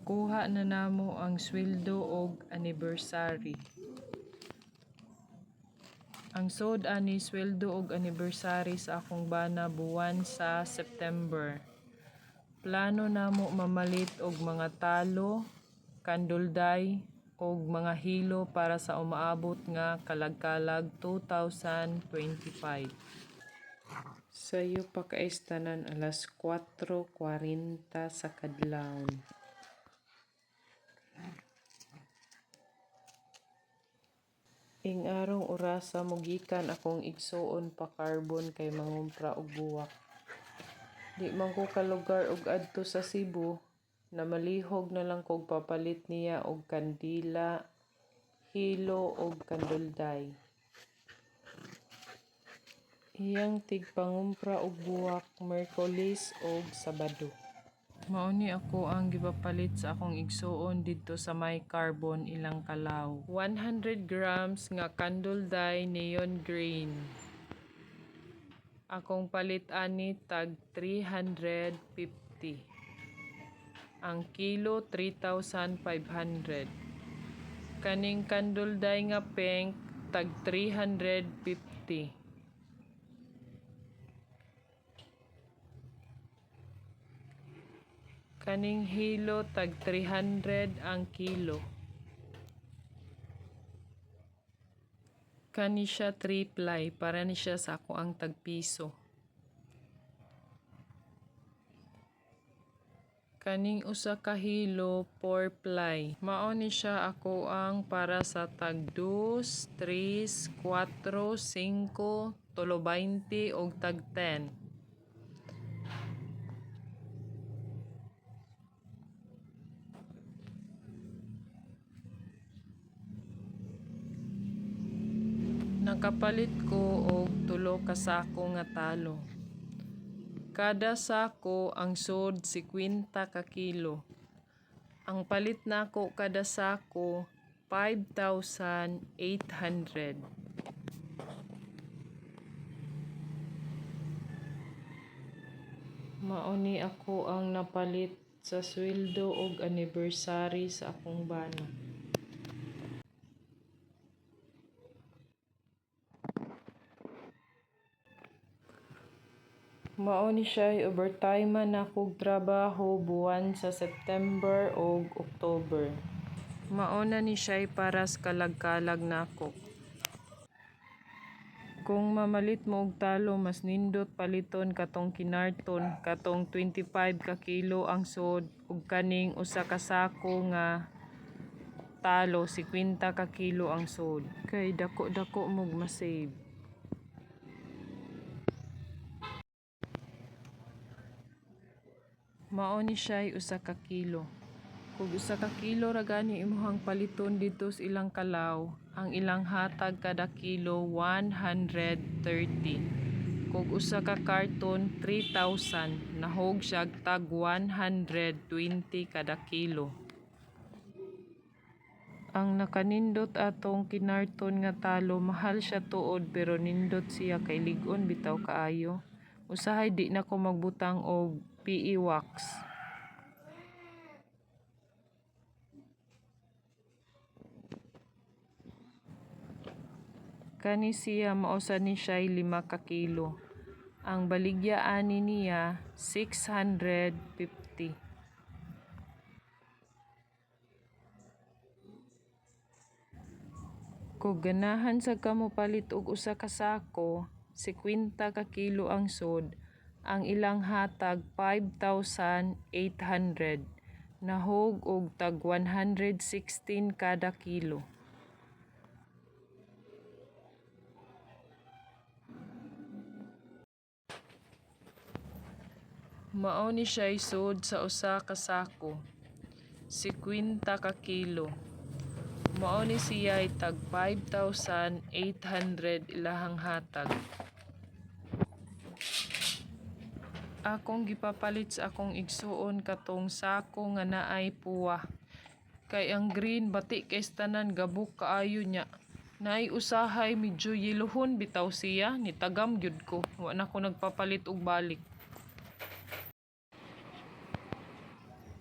Nakuha na namo ang sweldo og anniversary. Ang sod ani sweldo og anniversary sa akong bana buwan sa September. Plano namo mamalit og mga talo, kandulday og mga hilo para sa umaabot nga kalag-kalag 2025. Sayo pa kaistanan alas 4:40 sa kadlawon. Ing arong orasa mugikan akong igsuon pa carbon kay mangumpra og buwak. Di man ko kalugar og adto sa Cebu, na malihog na lang kog papalit niya og kandila, hilo og kandulday. Iyang tigpangumpra og buwak Miyerkules og Sabado. Mauni ako ang gipapalit sa akong igsuon didto sa may carbon ilang kalaw. 100 grams nga kandulday neon green. Akong palit ani tag 350. Ang kilo 3,500. Kaning kandulday nga pink tag 350. Kaning hilo tag 300 ang kilo. Kani siya 3-ply para ni siya sa ako ang tagpiso. Kaning usa ka hilo 4-ply. Mao ni siya ako ang para sa tag 2, 3, 4, 5, tulo 20 og tag 10. Nakapalit ko og 3 ka sako nga talo. Kada sako ang sod 50 ka kilo. Ang palit nako kada sako 5,800. Mauni ako ang napalit sa sweldo og anniversary sa akong bana. Mao ni siya overtime na kog trabaho buwan sa September ug October. Mao na ni siya para sa kalag-kalag nako. Kung mamalit mo og talo mas nindot paliton katong kinarton katong 25 ka kilo ang sod ug kaning usa ka sako nga talo 50 ka kilo ang sod. Kay dako-dako mog ma-save. Mao ni siya usa ka kilo. Kung usa ka kilo ra gani imuhang paliton dito sa ilang kalaw, ang ilang hatag kada kilo 130. Kung usa ka karton 3,000, nahog siya tag 120 kada kilo. Ang nakanindot atong kinarton nga talo mahal siya tuod pero nindot siya kay lig-on bitaw kaayo. Usahay di na ko magbutang og PE wax. Kani siya mausa ni siya 5 ka kilo. Ang baligya ani niya 650. Kung ganahan sa kamo palit og usa ka sako, 50 ka kilo ang sod, ang ilang hatag 5,800. Nahog og tag 116 kada kilo. Mao ni siya sod sa usa ka sako, 50 ka kilo. Mao ni siya tag 5,800 ilahang hatag. Akong gipapalit sa akong igsuon katong sako nga naay puwa. Kay ang green bati kay tanan gabok kaayo nya. Naay usahay medyo yelohon bitaw siya, nitagam gyud ko. Wa na ko nagpapalit og balik.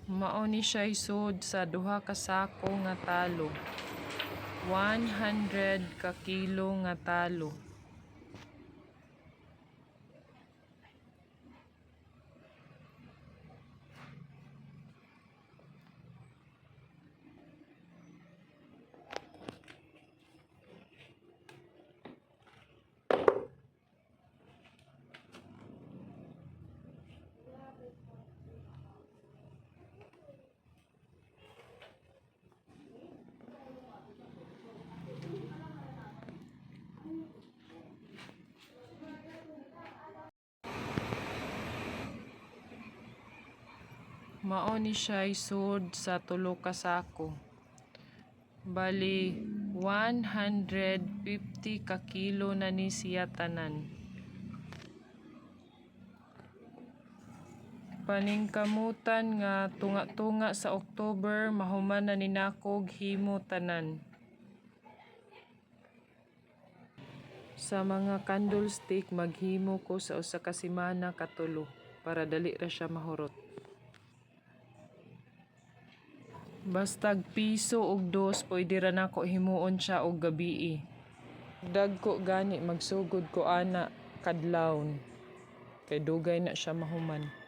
Mao ni siya isod sa duha ka sako nga talo. 100 ka kilo nga talo. Mao ni siya isod sa tulo ka sako. Bali 150 ka kilo na ni siya tanan. Paningkamutan nga tunga-tunga sa October mahuman na ninakog himo tanan. Sa mga candlestick maghimo ko sa usa ka semana katulo para dali ra siya mahurot. Bastag piso og dos pwede ra nako himuon siya og gabii. Dagko gani magsugod ko ana kadlawon kay dugay na siya mahuman.